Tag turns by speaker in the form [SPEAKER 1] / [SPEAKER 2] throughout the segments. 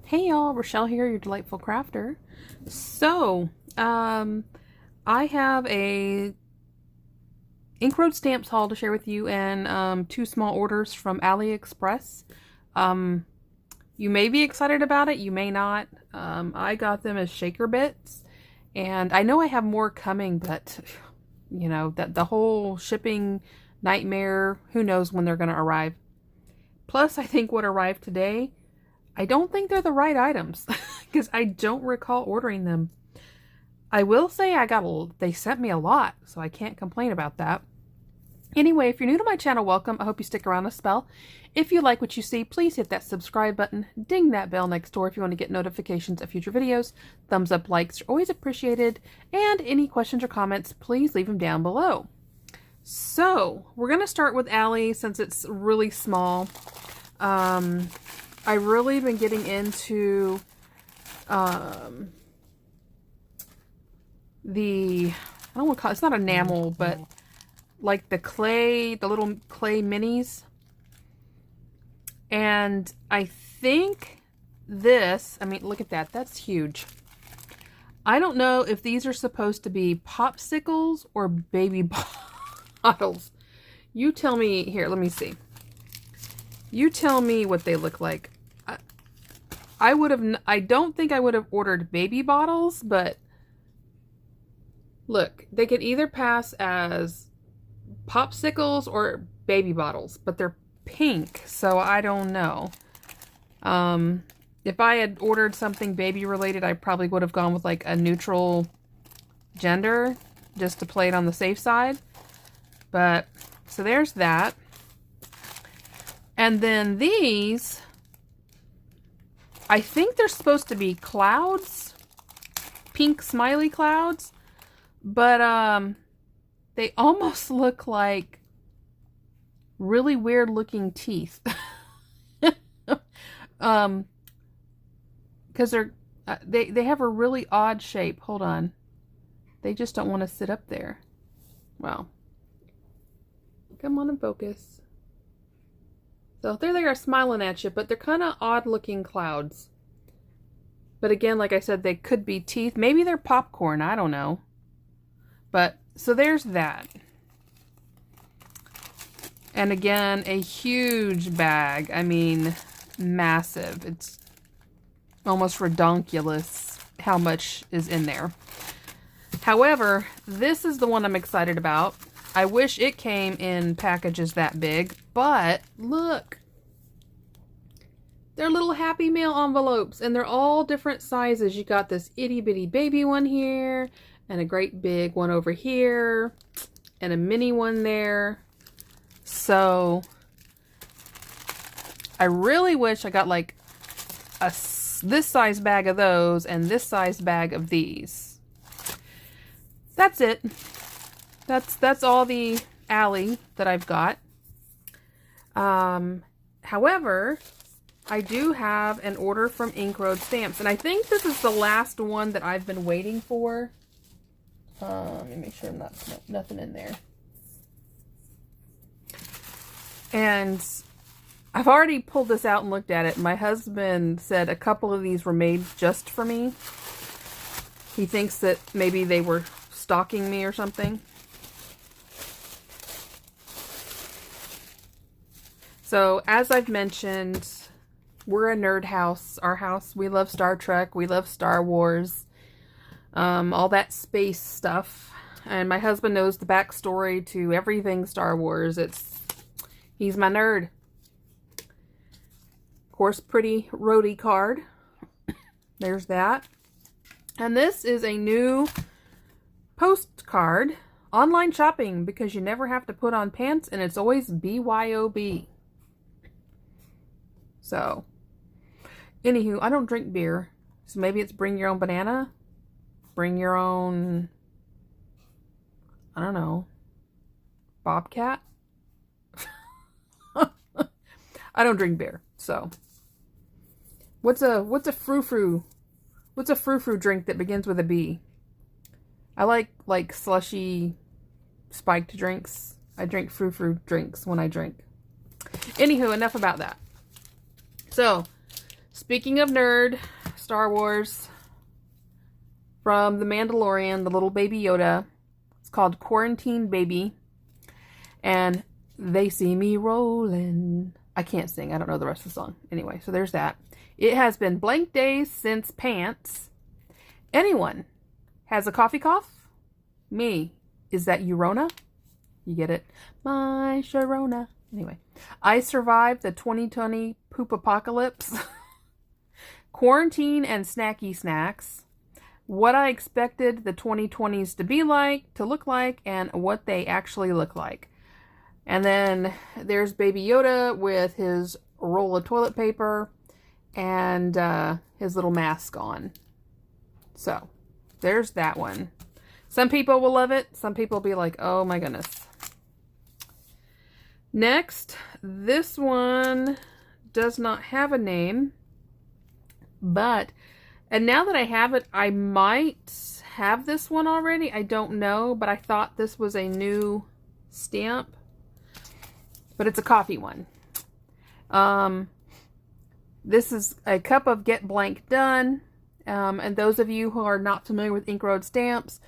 [SPEAKER 1] Hey y'all, Rochelle here, your delightful crafter. So, I have a ink road stamps haul to share with you and two small orders from AliExpress. You may be excited about it, you may not. I got them as shaker bits, and I know I have more coming, but you know, that the whole shipping nightmare, who knows when they're going to arrive. Plus, I think what arrived today, I don't think they're the right items because I don't recall ordering them. I will say they sent me a lot, so I can't complain about that. Anyway, if you're new to my channel, welcome. I hope you stick around a spell. If you like what you see, please hit that subscribe button. Ding that bell next door if you want to get notifications of future videos. Thumbs up, likes are always appreciated. And any questions or comments, please leave them down below. So, we're going to start with Ali since it's really small. I've really been getting into I don't want to call it, it's not enamel, but like the little clay minis. And I think I mean, look at that. That's huge. I don't know if these are supposed to be popsicles or baby bottles. You tell me. Here, let me see. You tell me what they look like. I don't think I would have ordered baby bottles, but look, they could either pass as popsicles or baby bottles, but they're pink, so I don't know. If I had ordered something baby related, I probably would have gone with like a neutral gender just to play it on the safe side. But, so there's that. And then these, I think they're supposed to be clouds, pink smiley clouds, but they almost look like really weird looking teeth. Because they have a really odd shape. Hold on. They just don't want to sit up there. Wow. Come on and focus. So there they are smiling at you, but they're kind of odd looking clouds. But again, like I said, they could be teeth. Maybe they're popcorn. I don't know. But, so there's that. And again, a huge bag. I mean, massive. It's almost redonkulous how much is in there. However, this is the one I'm excited about. I wish it came in packages that big, but look. They're little Happy Mail envelopes, and they're all different sizes. You got this itty bitty baby one here, and a great big one over here, and a mini one there. So, I really wish I got like this size bag of those, and this size bag of these. That's it. That's all the Ali that I've got. However, I do have an order from Ink Road Stamps, and I think this is the last one that I've been waiting for. Let me make sure I'm nothing in there. And I've already pulled this out and looked at it. My husband said a couple of these were made just for me. He thinks that maybe they were stalking me or something. So, as I've mentioned, we're a nerd house. Our house, we love Star Trek, we love Star Wars, all that space stuff. And my husband knows the backstory to everything Star Wars. He's my nerd. Of course, pretty roadie card. There's that. And this is a new postcard. Online shopping, because you never have to put on pants, and it's always BYOB. So, anywho, I don't drink beer, so maybe it's bring your own banana, bring your own, I don't know, Bobcat. I don't drink beer, so. What's a frou-frou? What's a frou-frou drink that begins with a B? I like slushy, spiked drinks. I drink frou-frou drinks when I drink. Anywho, enough about that. So, Speaking of nerd, Star Wars, from The Mandalorian, the little baby Yoda. It's called Quarantine Baby. And they see me rolling. I can't sing. I don't know the rest of the song. Anyway, so there's that. It has been blank days since pants. Anyone has a coffee cough? Me. Is that Urona? You get it? My Sharona. Anyway, I survived the 2020 poop apocalypse. Quarantine and snacky snacks. What I expected the 2020s to be like, to look like, and what they actually look like. And then there's Baby Yoda with his roll of toilet paper and his little mask on. So, there's that one. Some people will love it. Some people will be like, oh my goodness. Next, this one does not have a name. But, and now that I have it, I might have this one already. I don't know, but I thought this was a new stamp. But it's a coffee one. This is a cup of Get Blank Done. And those of you who are not familiar with Ink Road stamps,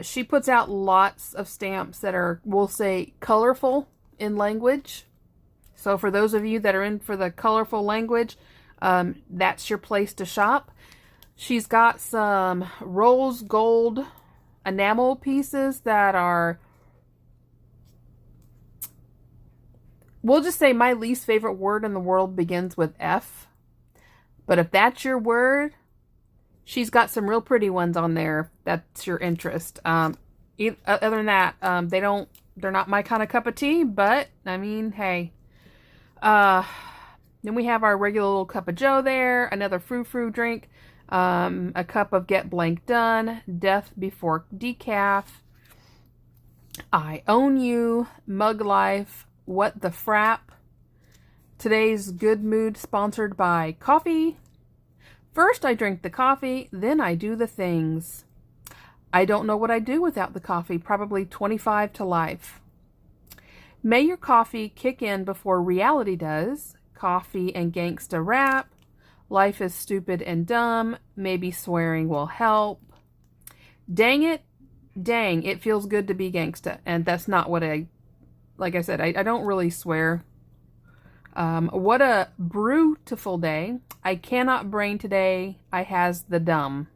[SPEAKER 1] she puts out lots of stamps that are, we'll say, colorful in language. So for those of you that are in for the colorful language, that's your place to shop. She's got some rose gold enamel pieces that are, we'll just say my least favorite word in the world begins with F. But if that's your word, she's got some real pretty ones on there. If that's your interest. Other than that, they're not my kind of cup of tea, but I mean, hey. Then we have our regular little cup of joe there, another frou-frou drink, a cup of Get Blank Done, Death Before Decaf, I Own You, Mug Life, What the Frap, today's Good Mood sponsored by coffee. First I drink the coffee, then I do the things. I don't know what I'd do without the coffee, probably 25 to life. May your coffee kick in before reality does. Coffee and gangsta rap. Life is stupid and dumb. Maybe swearing will help. Dang it. Dang, it feels good to be gangsta. And that's not what like I said, I don't really swear. What a beautiful day. I cannot brain today. I has the dumb.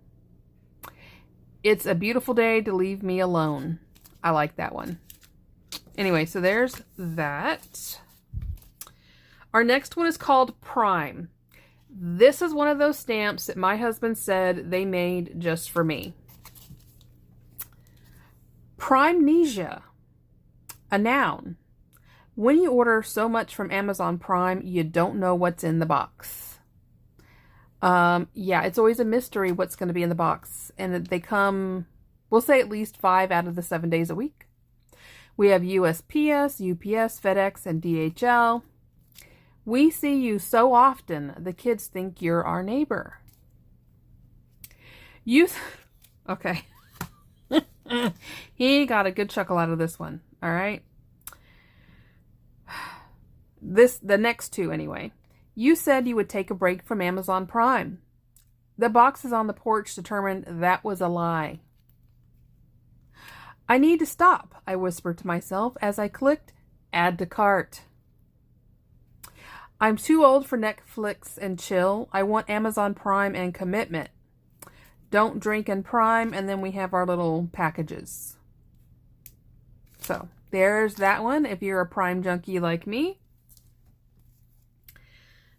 [SPEAKER 1] It's a beautiful day to leave me alone. I like that one. Anyway, so there's that. Our next one is called Prime. This is one of those stamps that my husband said they made just for me. Primnesia. A noun. When you order so much from Amazon Prime, you don't know what's in the box. Yeah, it's always a mystery what's going to be in the box. And they come, we'll say at least 5 out of the 7 days a week. We have USPS, UPS, FedEx, and DHL. We see you so often, the kids think you're our neighbor. Okay. He got a good chuckle out of this one. All right. The next two anyway. You said you would take a break from Amazon Prime. The boxes on the porch determined that was a lie. I need to stop, I whispered to myself as I clicked Add to Cart. I'm too old for Netflix and chill. I want Amazon Prime and commitment. Don't drink and Prime, and then we have our little packages. So, there's that one if you're a Prime junkie like me.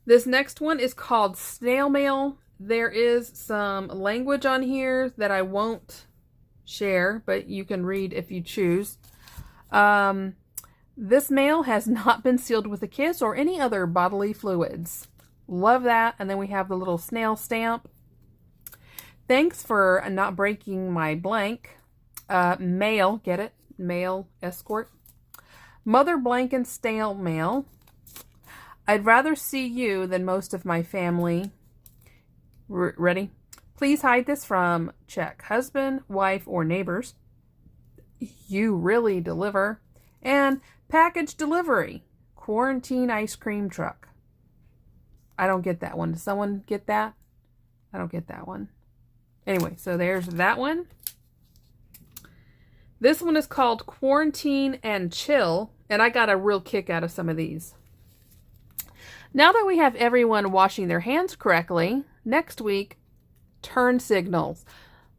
[SPEAKER 1] This next one is called Snail Mail. There is some language on here that I won't share, but you can read if you choose. This mail has not been sealed with a kiss or any other bodily fluids. Love that. And then we have the little snail stamp. Thanks for not breaking my blank. Mail, get it? Mail escort. Mother blank and snail mail. I'd rather see you than most of my family. Ready? Please hide this from check husband, wife, or neighbors. You really deliver. And package delivery. Quarantine ice cream truck. I don't get that one. Does someone get that? I don't get that one. Anyway, so there's that one. This one is called Quarantine and Chill, and I got a real kick out of some of these. Now that we have everyone washing their hands correctly, next week, turn signals.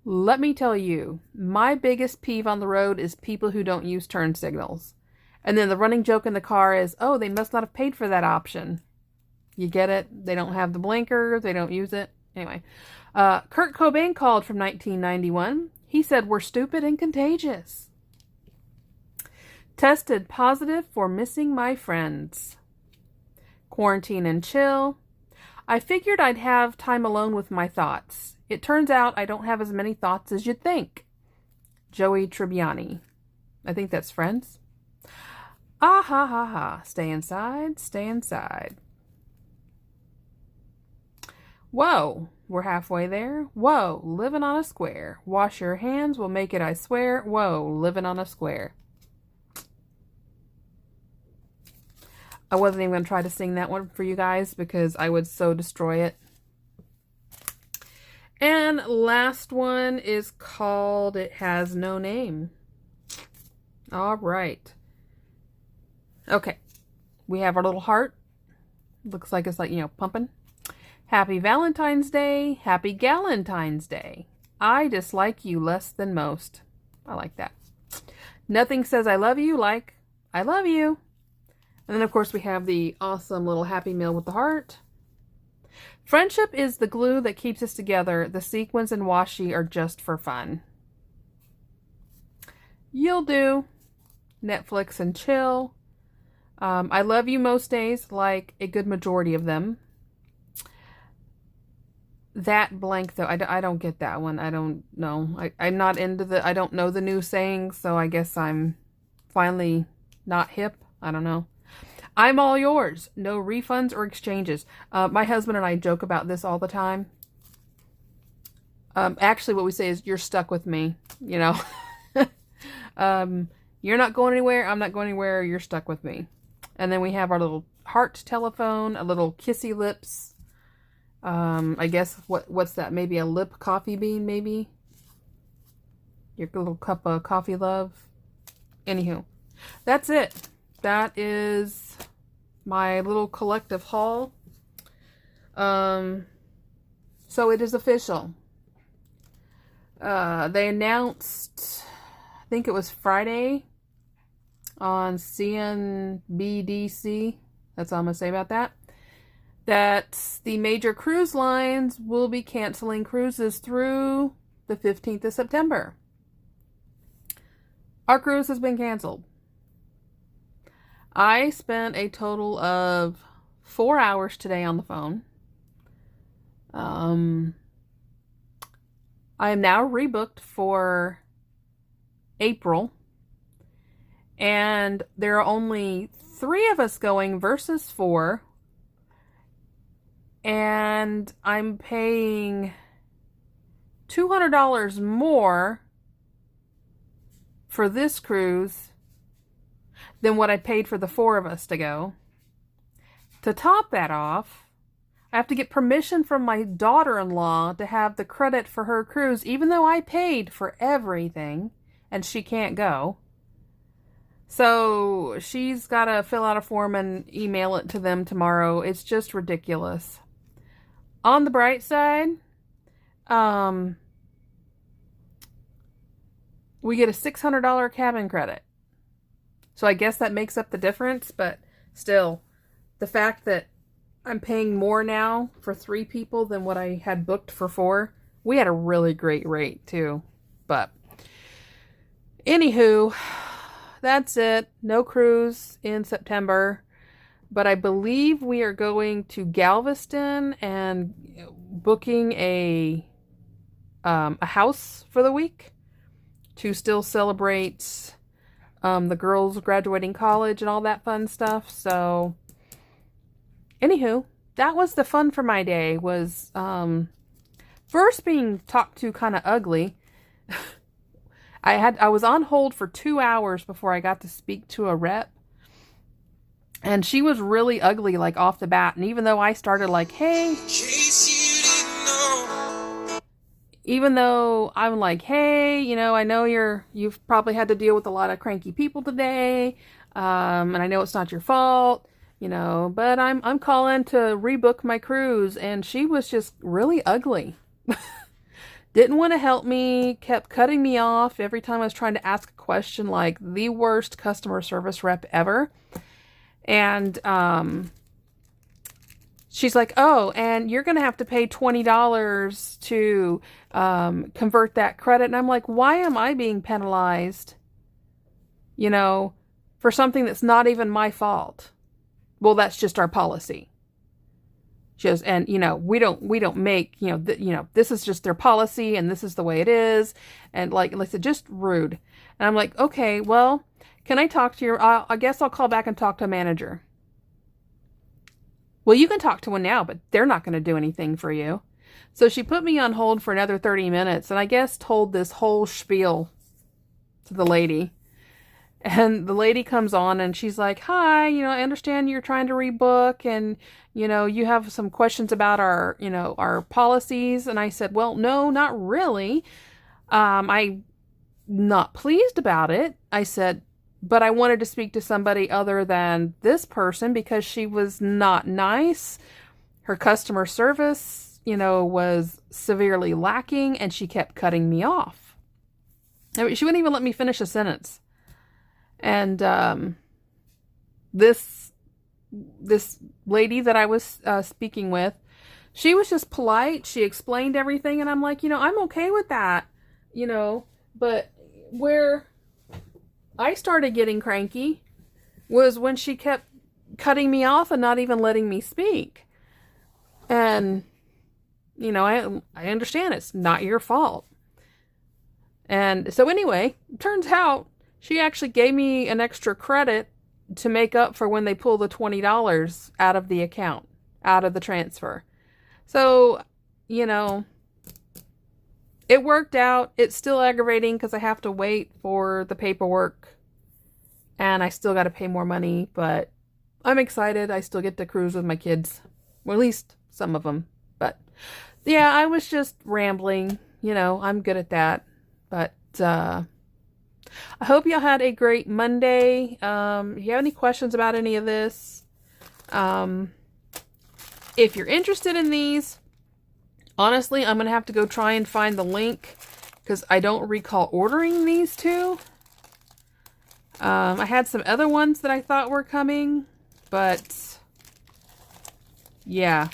[SPEAKER 1] Let me tell you, my biggest peeve on the road is people who don't use turn signals. And then the running joke in the car is, oh, they must not have paid for that option. You get it? They don't have the blinker. They don't use it. Anyway, Kurt Cobain called from 1991. He said, we're stupid and contagious. Tested positive for missing my friends. Quarantine and chill. I figured I'd have time alone with my thoughts. It turns out I don't have as many thoughts as you'd think. Joey Tribbiani. I think that's Friends. Ah ha ha ha. Stay inside, stay inside. Whoa, we're halfway there. Whoa, living on a square. Wash your hands, we'll make it, I swear. Whoa, living on a square. I wasn't even going to try to sing that one for you guys because I would so destroy it. And last one is called It Has No Name. All right. Okay. We have our little heart. Looks like it's like, you know, pumping. Happy Valentine's Day. Happy Galentine's Day. I dislike you less than most. I like that. Nothing says I love you like I love you. And then, of course, we have the awesome little Happy Meal with the heart. Friendship is the glue that keeps us together. The sequins and washi are just for fun. You'll do. Netflix and chill. I love you most days, like a good majority of them. That blank, though, I don't get that one. I don't know. I'm not into I don't know the new sayings, so I guess I'm finally not hip. I don't know. I'm all yours. No refunds or exchanges. My husband and I joke about this all the time. Actually, what we say is, you're stuck with me, you know. You're not going anywhere. I'm not going anywhere. You're stuck with me. And then we have our little heart telephone, a little kissy lips. I guess, what's that? Maybe a lip coffee bean, maybe? Your little cup of coffee love. Anywho, that's it. That is my little collective haul. So it is official. They announced, I think it was Friday, on CNBDC, that's all I'm going to say about that, that the major cruise lines will be canceling cruises through the 15th of September. Our cruise has been canceled. I spent a total of 4 hours today on the phone. I am now rebooked for April. And there are only 3 of us going versus 4. And I'm paying $200 more for this cruise than what I paid for the 4 of us to go. To top that off, I have to get permission from my daughter-in-law to have the credit for her cruise, even though I paid for everything and she can't go. So she's got to fill out a form and email it to them tomorrow. It's just ridiculous. On the bright side, we get a $600 cabin credit. So I guess that makes up the difference, but still, the fact that I'm paying more now for 3 people than what I had booked for 4, we had a really great rate too. But anywho, that's it. No cruise in September, but I believe we are going to Galveston and booking a house for the week to still celebrate the girls graduating college and all that fun stuff. So anywho, that was the fun for my day, was first being talked to kind of ugly. I was on hold for 2 hours before I got to speak to a rep. And she was really ugly, like off the bat. And even though I started like, hey, even though I'm like, hey, you know, I know you've probably had to deal with a lot of cranky people today, and I know it's not your fault, you know, but I'm calling to rebook my cruise. And she was just really ugly. Didn't want to help me, kept cutting me off every time I was trying to ask a question, like the worst customer service rep ever. And she's like, oh, and you're going to have to pay $20 to convert that credit. And I'm like, why am I being penalized, you know, for something that's not even my fault? Well, that's just our policy. She goes, and, you know, we don't make, you know, this is just their policy and this is the way it is. And like I said, just rude. And I'm like, okay, well, can I talk to your, I guess I'll call back and talk to a manager. Well, you can talk to one now, but they're not going to do anything for you. So she put me on hold for another 30 minutes and I guess told this whole spiel to the lady. And the lady comes on and she's like, hi, you know, I understand you're trying to rebook and, you know, you have some questions about our, you know, our policies. And I said, well, no, not really. I'm not pleased about it. I said, but I wanted to speak to somebody other than this person because she was not nice. Her customer service, you know, was severely lacking and she kept cutting me off. I mean, she wouldn't even let me finish a sentence. And this lady that I was speaking with, she was just polite. She explained everything. And I'm like, you know, I'm okay with that, you know, but where I started getting cranky was when she kept cutting me off and not even letting me speak. And, you know, I understand it's not your fault. And so anyway, turns out she actually gave me an extra credit to make up for when they pull the $20 out of the account, out of the transfer. So, you know, it worked out. It's still aggravating because I have to wait for the paperwork and I still got to pay more money, but I'm excited. I still get to cruise with my kids. Well, at least some of them. But yeah, I was just rambling. You know, I'm good at that. But I hope y'all had a great Monday. If you have any questions about any of this, if you're interested in these, honestly, I'm going to have to go try and find the link because I don't recall ordering these two. I had some other ones that I thought were coming, but yeah.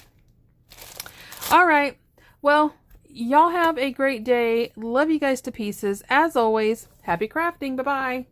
[SPEAKER 1] All right. Well, y'all have a great day. Love you guys to pieces. As always, happy crafting. Bye-bye.